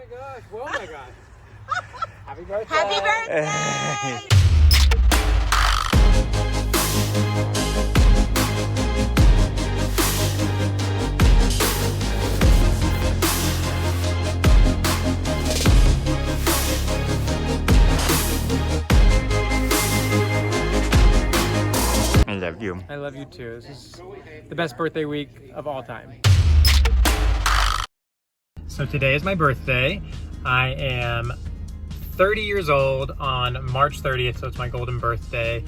gosh. Oh my gosh. Happy birthday. Happy birthday. I love you. I love you too. This is the best birthday week of all time. So today is my birthday. I am 30 years old on March 30th, so it's my golden birthday.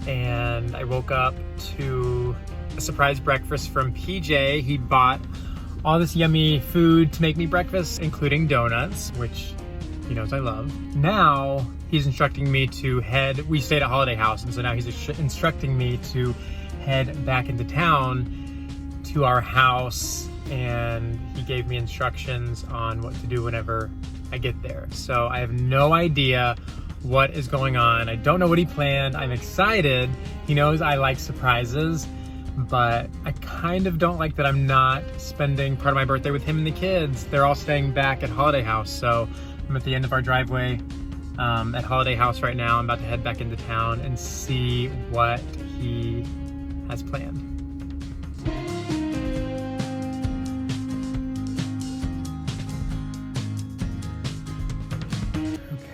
And I woke up to a surprise breakfast from PJ. He bought all this yummy food to make me breakfast, including donuts, which he knows I love. Now he's instructing me to head, we stayed at Holiday House, and so now he's instructing me to head back into town to our house, and he gave me instructions on what to do whenever I get there. So I have no idea what is going on. I don't know what he planned. I'm excited. He knows I like surprises, but I kind of don't like that I'm not spending part of my birthday with him and the kids. They're all staying back at Holiday House, so I'm at the end of our driveway at Holiday House right now. I'm about to head back into town and see what he has planned.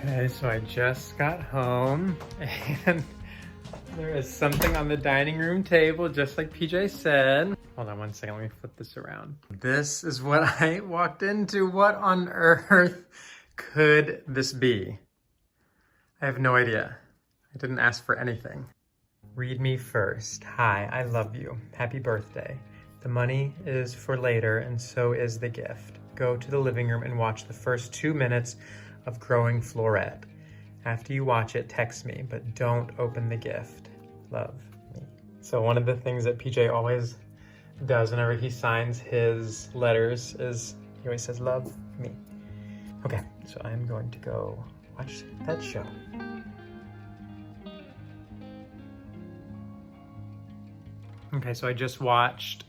Okay, so I just got home and there is something on the dining room table, just like PJ said. Hold on one second, let me flip this around. This is what I walked into. What on earth could this be? I have no idea. I didn't ask for anything. Read me first. Hi, I love you. Happy birthday. The money is for later, and so is the gift. Go to the living room and watch the first 2 minutes of Growing Floret. After you watch it, text me, but don't open the gift. Love, me. So one of the things that PJ always does whenever he signs his letters is he always says, love, me. Okay, so I'm going to go watch that show. Okay, so I just watched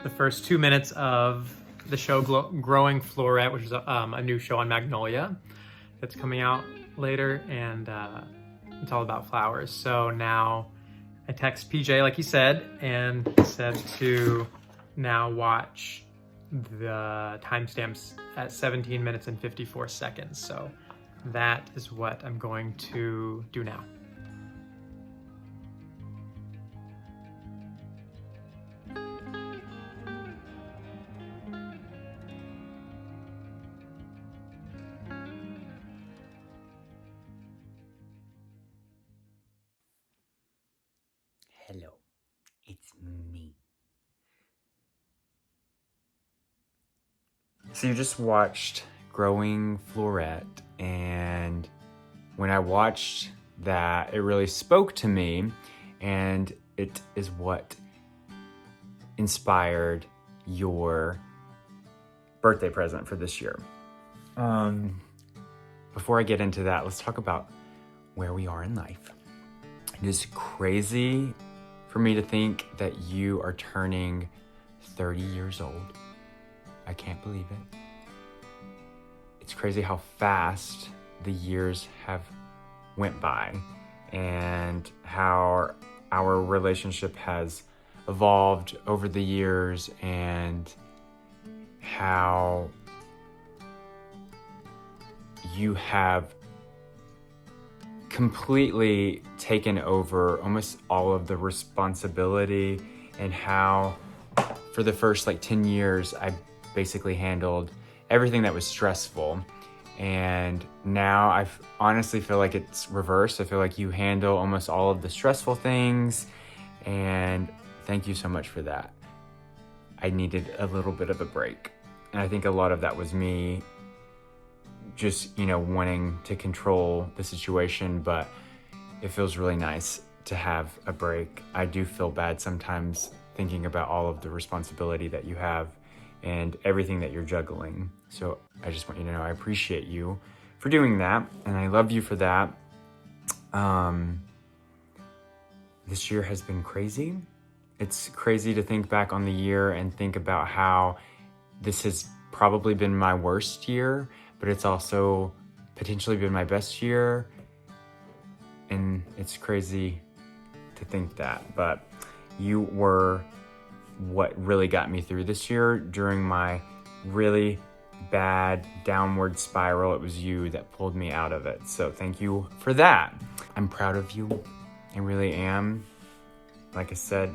the first 2 minutes of the show Growing Floret, which is a new show on Magnolia that's coming out later, and it's all about flowers. So now I text PJ, like he said, and said to now watch the timestamps at 17 minutes and 54 seconds. So that is what I'm going to do now. Hello, it's me. So you just watched Growing Floret, and when I watched that, it really spoke to me, and it is what inspired your birthday present for this year. Before I get into that, let's talk about where we are in life. It is crazy for me to think that you are turning 30 years old. I can't believe it. It's crazy how fast the years have went by and how our relationship has evolved over the years, and how you have completely taken over almost all of the responsibility, and how for the first 10 years I basically handled everything that was stressful, and now I honestly feel like it's reversed. I feel like you handle almost all of the stressful things, and thank you so much for that. I needed a little bit of a break, and I think a lot of that was me just wanting to control the situation, but it feels really nice to have a break. I do feel bad sometimes thinking about all of the responsibility that you have and everything that you're juggling. So I just want you to know I appreciate you for doing that, and I love you for that. This year has been crazy. It's crazy to think back on the year and think about how this has probably been my worst year, but it's also potentially been my best year. And it's crazy to think that, but you were what really got me through this year during my really bad downward spiral. It was you that pulled me out of it. So thank you for that. I'm proud of you. I really am. Like I said,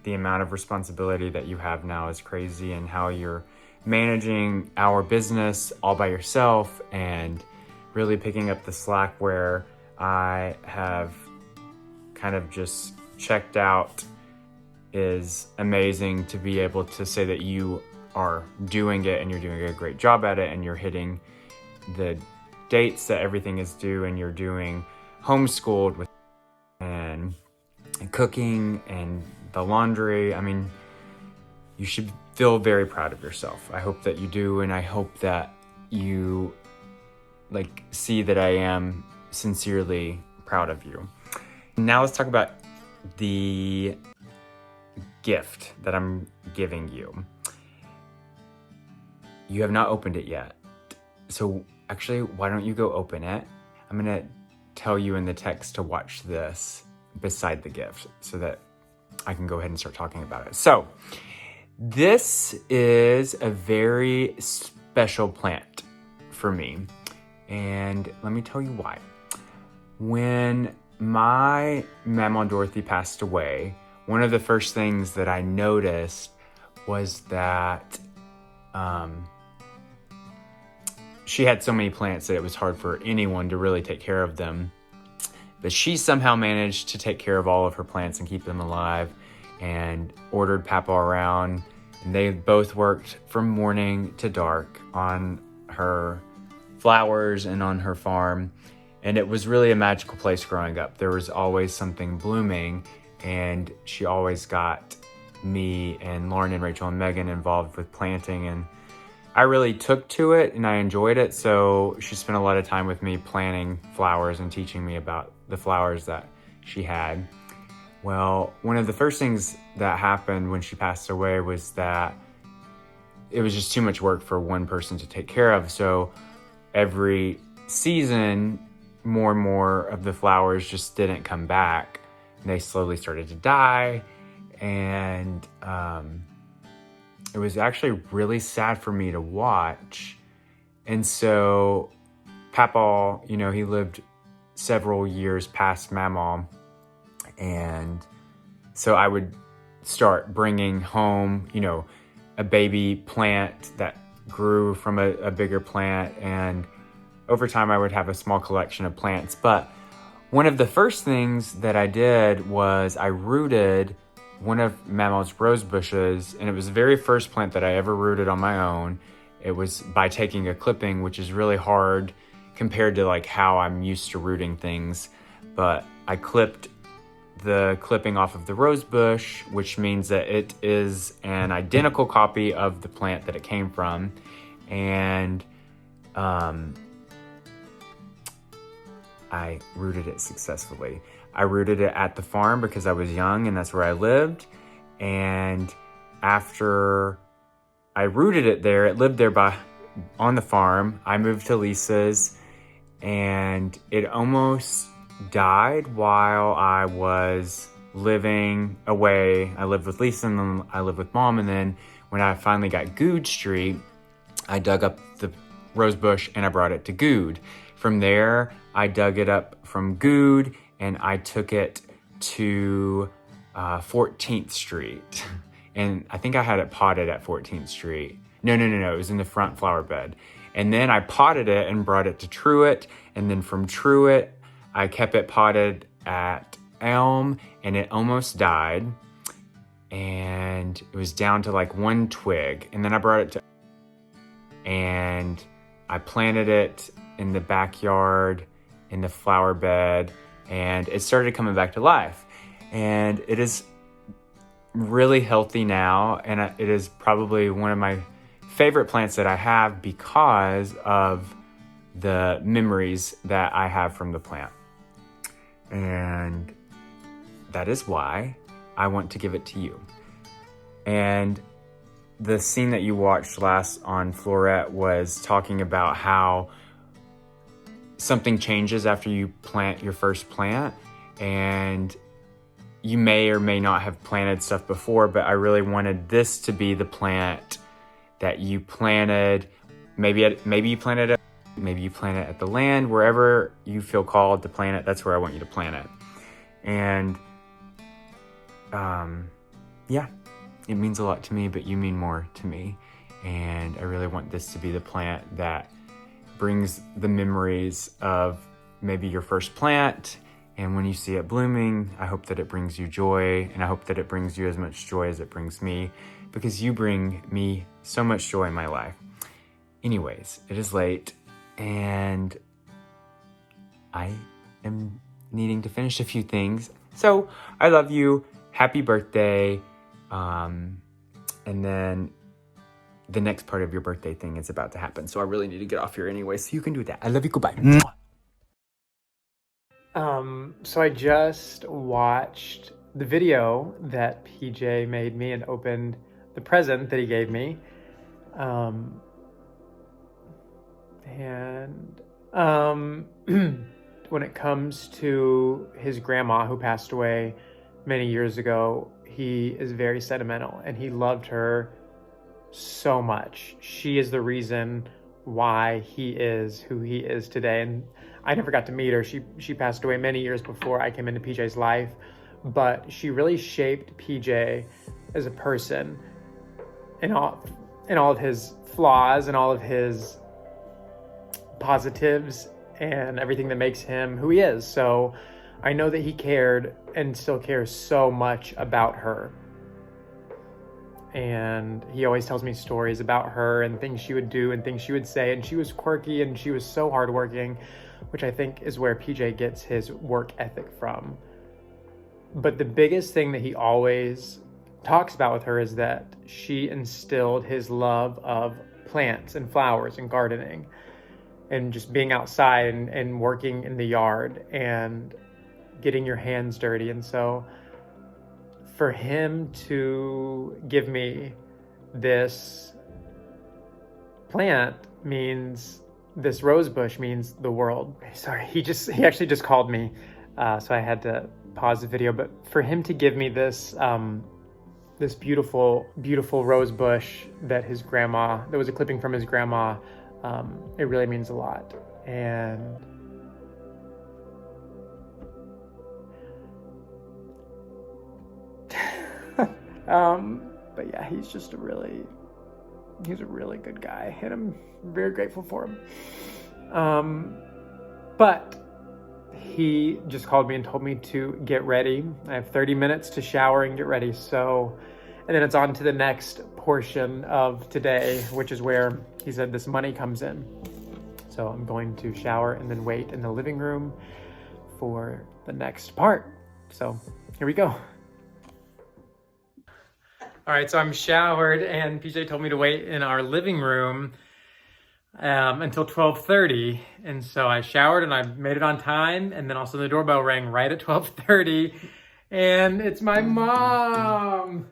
the amount of responsibility that you have now is crazy, and how you're managing our business all by yourself and really picking up the slack where I have kind of just checked out is amazing. To be able to say that you are doing it and you're doing a great job at it, and you're hitting the dates that everything is due, and you're doing homeschooled with and cooking and the laundry. I mean, you should feel very proud of yourself. I hope that you do, and I hope that you see that I am sincerely proud of you. Now let's talk about the gift that I'm giving you. You have not opened it yet. So actually, why don't you go open it? I'm gonna tell you in the text to watch this beside the gift so that I can go ahead and start talking about it. So this is a very special plant for me, and let me tell you why. When my Mama Dorothy passed away, one of the first things that I noticed was that she had so many plants that it was hard for anyone to really take care of them. But she somehow managed to take care of all of her plants and keep them alive, and ordered Papa around. And they both worked from morning to dark on her flowers and on her farm. And it was really a magical place growing up. There was always something blooming, and she always got me and Lauren and Rachel and Megan involved with planting, and I really took to it and I enjoyed it. So she spent a lot of time with me planting flowers and teaching me about the flowers that she had. Well, one of the first things that happened when she passed away was that it was just too much work for one person to take care of. So every season, more and more of the flowers just didn't come back. They slowly started to die, and it was actually really sad for me to watch. And so Papa, he lived several years past Mama, and so I would start bringing home, a baby plant that grew from a bigger plant, and over time I would have a small collection of plants. But one of the first things that I did was I rooted one of Mama's rose bushes, and it was the very first plant that I ever rooted on my own. It was by taking a clipping, which is really hard compared to how I'm used to rooting things. But I clipped the clipping off of the rose bush, which means that it is an identical copy of the plant that it came from. And I rooted it successfully. I rooted it at the farm because I was young and that's where I lived. And after I rooted it there, it lived there on the farm. I moved to Lisa's, and it almost died while I was living away. I lived with Lisa, and then I lived with Mom. And then when I finally got Good Street, I dug up the rose bush and I brought it to Good. From there, I dug it up from Good and I took it to 14th Street. And I think I had it potted at 14th Street. No. It was in the front flower bed. And then I potted it and brought it to Truett. And then from Truett, I kept it potted at Elm, and it almost died. And it was down to one twig. And then I brought it to, and I planted it in the backyard, in the flower bed, and it started coming back to life. And it is really healthy now, and it is probably one of my favorite plants that I have because of the memories that I have from the plant. And that is why I want to give it to you. And the scene that you watched last on Florette was talking about how something changes after you plant your first plant, and you may or may not have planted stuff before, but I really wanted this to be the plant that you planted. Maybe you planted it, maybe you plant it at the land, wherever you feel called to plant it. That's where I want you to plant it. And yeah, it means a lot to me, but you mean more to me. And I really want this to be the plant that brings the memories of maybe your first plant. And when you see it blooming, I hope that it brings you joy, and I hope that it brings you as much joy as it brings me, because you bring me so much joy in my life. Anyways, it is late, and I am needing to finish a few things. So I love you. Happy birthday. And then the next part of your birthday thing is about to happen. So I really need to get off here anyway, so you can do that. I love you. Goodbye. So I just watched the video that PJ made me and opened the present that he gave me. When it comes to his grandma who passed away many years ago, he is very sentimental, and he loved her so much. She is the reason why he is who he is today. And I never got to meet her. She passed away many years before I came into PJ's life, but she really shaped PJ as a person, and all of his flaws and all of his positives and everything that makes him who he is. So I know that he cared and still cares so much about her. And he always tells me stories about her and things she would do and things she would say. And she was quirky and she was so hardworking, which I think is where PJ gets his work ethic from. But the biggest thing that he always talks about with her is that she instilled his love of plants and flowers and gardening and just being outside and working in the yard and getting your hands dirty. And so for him to give me this plant means, this rose bush means the world. Sorry, he actually just called me, so I had to pause the video. But for him to give me this this beautiful rose bush that was a clipping from his grandma, it really means a lot. And but yeah, he's a really good guy, and I'm very grateful for him. But he just called me and told me to get ready. I have 30 minutes to shower and get ready. So, and then it's on to the next portion of today, which is where he said this money comes in. So I'm going to shower and then wait in the living room for the next part. So here we go. All right, so I'm showered, and PJ told me to wait in our living room until 12:30. And so I showered and I made it on time, and then also the doorbell rang right at 12:30, and it's my mom.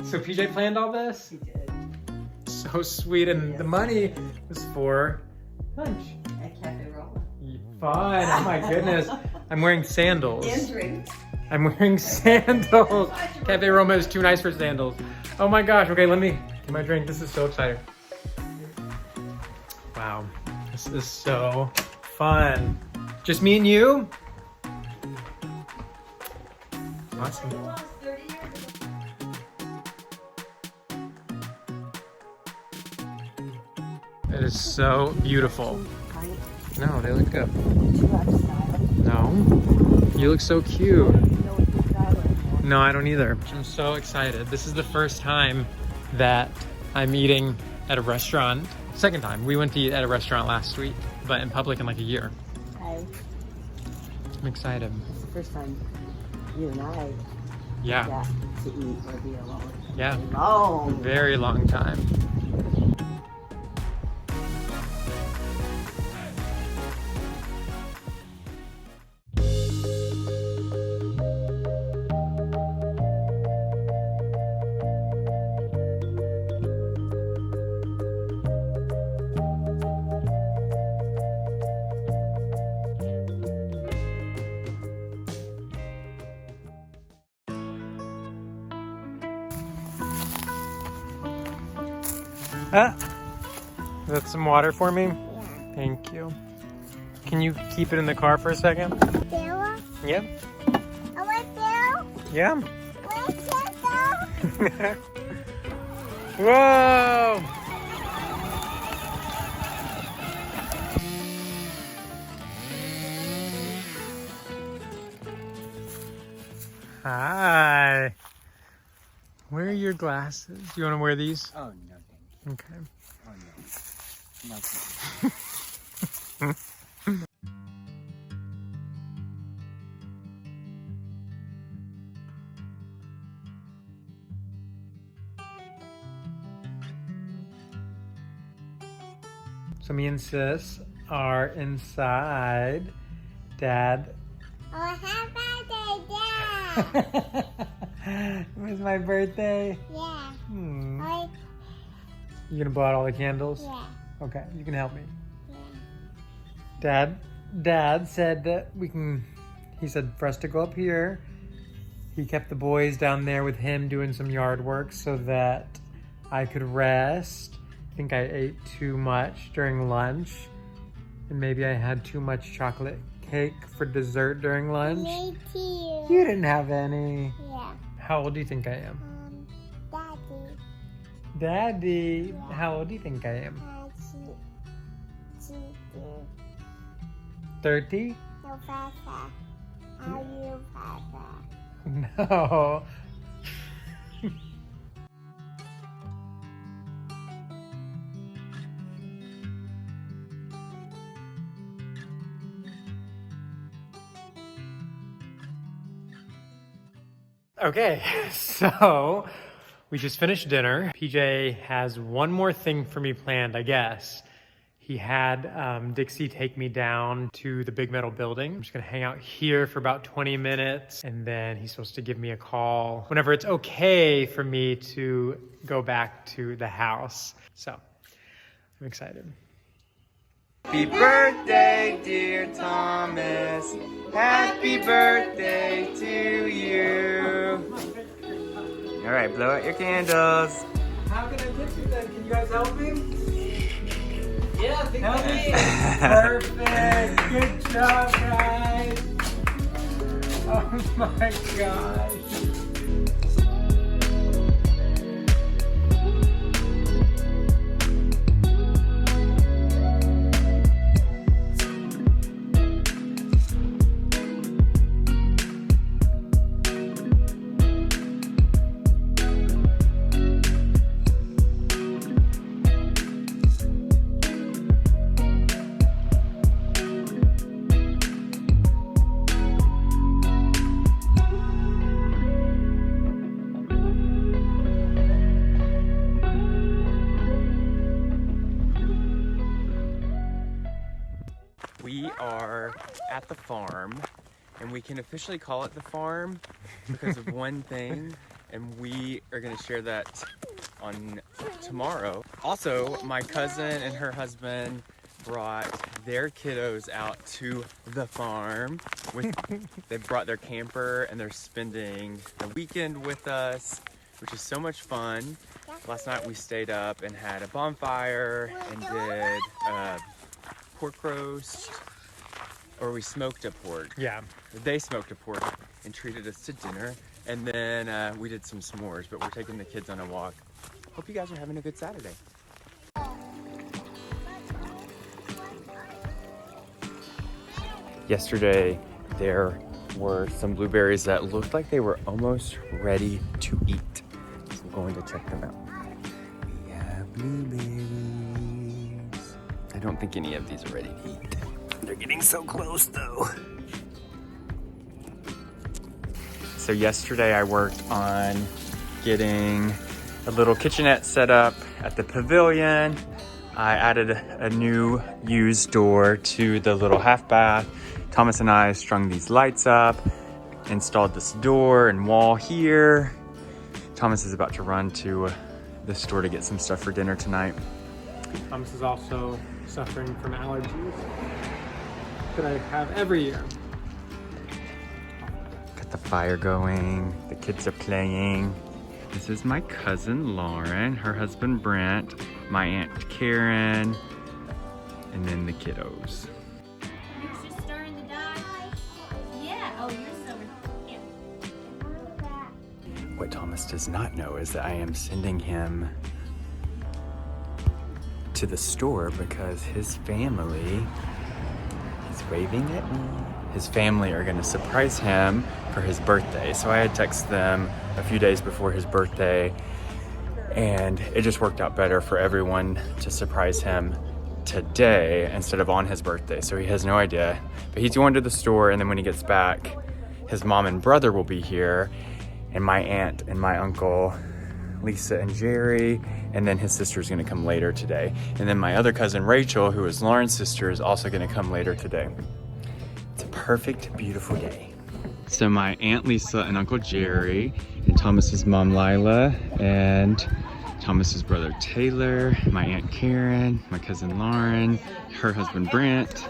So PJ planned all this? He did. So sweet, and the money was for lunch. At Cafe Rolla. Fun, oh my goodness. I'm wearing sandals. And drinks. I'm wearing sandals. Cafe Roma is too nice for sandals. Oh my gosh, okay, let me get my drink. This is so exciting. Wow, this is so fun. Just me and you? Awesome. It is so beautiful. No, they look good. No, you look so cute. No, I don't either. I'm so excited. This is the first time that I'm eating at a restaurant. Second time. We went to eat at a restaurant last week, but in public in like a year. Hi. I'm excited. It's the first time you and I Yeah. got to eat or be alone. Yeah. Long. Very long time. Ah, that's some water for me? Yeah. Thank you. Can you keep it in the car for a second? Bill? Yep. I want Bill. Yeah. Where's Bill? Whoa! Hi. Where are your glasses? Do you want to wear these? Oh, no, Danny. Okay. Oh, no. No. So me and Sis are inside. Dad. Oh, happy birthday, Dad. It was my birthday. Yeah. Hmm. I, You gonna blow out all the candles? yeah. Okay, you can help me. Yeah. Dad said that he said for us to go up here. He kept the boys down there with him doing some yard work so that I could rest. I think I ate too much during lunch. And maybe I had too much chocolate cake for dessert during lunch. Me too. You didn't have any. Yeah. How old do you think I am? Daddy. Daddy, how old do you think I am? She 30? no Papa. Are you Papa? No. Okay, so we just finished dinner. PJ has one more thing for me planned, I guess. He had Dixie take me down to the big metal building. I'm just gonna hang out here for about 20 minutes and then he's supposed to give me a call whenever it's okay for me to go back to the house. So I'm excited. Happy birthday, dear Thomas. Happy birthday to you. All right, blow out your candles. How can I get you then? Can you guys help me? Yeah, big Help me. Perfect. Good job, guys. Oh my gosh. We are at the farm, and we can officially call it the farm because of one thing, and we are going to share that on tomorrow. Also, my cousin and her husband brought their kiddos out to the farm. They brought their camper, and they're spending the weekend with us, which is so much fun. Last night we stayed up and had a bonfire and did pork roast, or we smoked a pork. Yeah. They smoked a pork and treated us to dinner, and then we did some s'mores, but we're taking the kids on a walk. Hope you guys are having a good Saturday. Yesterday, there were some blueberries that looked like they were almost ready to eat. So I'm going to check them out. We have blueberries. I don't think any of these are ready to eat. They're getting so close though. So yesterday I worked on getting a little kitchenette set up at the pavilion. I added a new used door to the little half bath. Thomas and I strung these lights up, installed this door and wall here. Thomas is about to run to the store to get some stuff for dinner tonight. Thomas is also suffering from allergies that I have every year. Got the fire going, the kids are playing. This is my cousin Lauren, her husband Brent, my Aunt Karen, and then the kiddos. You're just stirring the dye? Yeah. Oh, yours is over here. What Thomas does not know is that I am sending him to the store because his family, he's waving at me. His family are gonna surprise him for his birthday. So I had texted them a few days before his birthday, and it just worked out better for everyone to surprise him today instead of on his birthday. So he has no idea, but he's going to the store, and then when he gets back, his mom and brother will be here, and my aunt and my uncle, Lisa and Jerry, and then his sister's gonna come later today. And then my other cousin Rachel, who is Lauren's sister, is also gonna come later today. It's a perfect, beautiful day. So my Aunt Lisa and Uncle Jerry, and Thomas's mom Lila, and Thomas's brother Taylor, my Aunt Karen, my cousin Lauren, her husband Brent,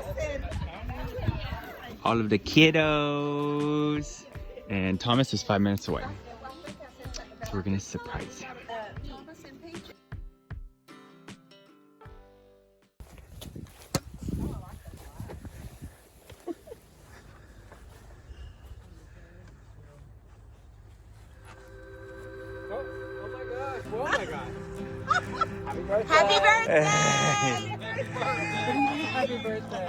all of the kiddos, and Thomas is 5 minutes away. So we're gonna surprise him. Oh my gosh. Happy birthday! Happy birthday.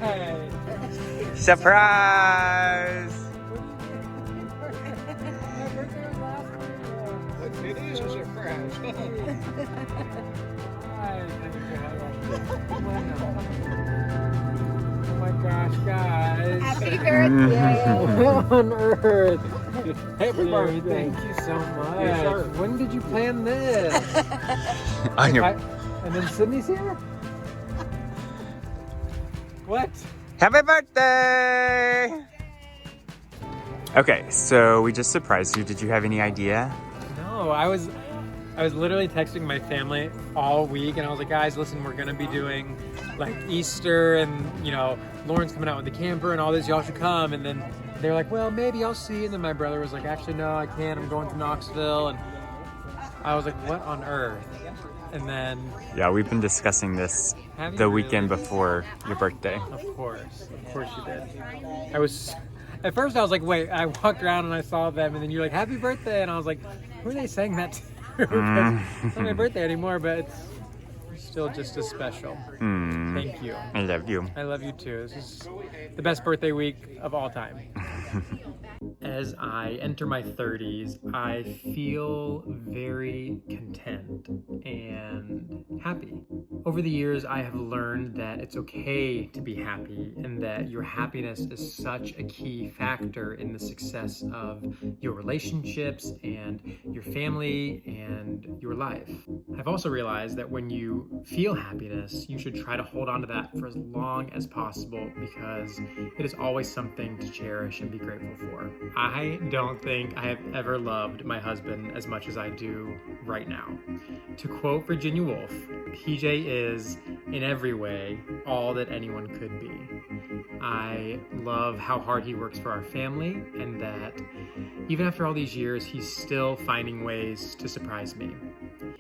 Hi. Surprise! It is a surprise. Hi. Oh my gosh, guys. Happy birthday! What on earth? Happy birthday. Thank you so much. Yes, sir. When did you plan this? I know. And then Sydney's here? What? Happy birthday! Okay, so we just surprised you. Did you have any idea? No, I was literally texting my family all week, and I was like, guys, listen, we're gonna be doing like Easter, and you know, Lauren's coming out with the camper and all this, y'all should come. And then they were like, well, maybe I'll see. And then my brother was like, actually, no, I can't. I'm going to Knoxville. And I was like, what on earth? And then, Yeah, we've been discussing this Have you the really? weekend before your birthday. of course you did. At first I was like, wait, I walked around and I saw them, and then you're like, happy birthday. And I was like, who are they saying that to? Because it's not my birthday anymore, but it's still just as special. Thank you. I love you. I love you too. This is the best birthday week of all time. As I enter my 30s, I feel very content and happy. Over the years, I have learned that it's okay to be happy, and that your happiness is such a key factor in the success of your relationships and your family and your life. I've also realized that when you feel happiness, you should try to hold on to that for as long as possible, because it is always something to cherish and be grateful for. I don't think I have ever loved my husband as much as I do right now. To quote Virginia Woolf, PJ is, in every way, all that anyone could be. I love how hard he works for our family, and that even after all these years, he's still finding ways to surprise me.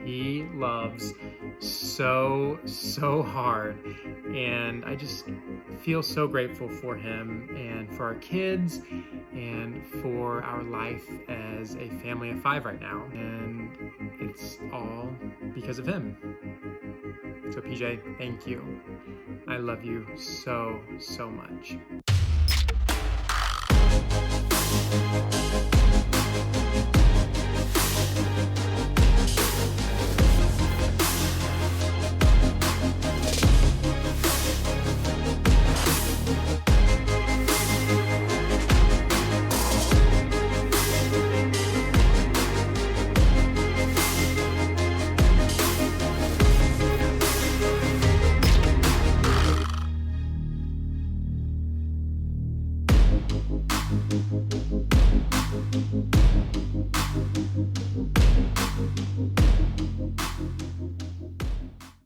He loves so hard, and I just feel so grateful for him and for our kids and for our life as a family of 5 right now. And it's all because of him. So PJ, thank you. I love you so much.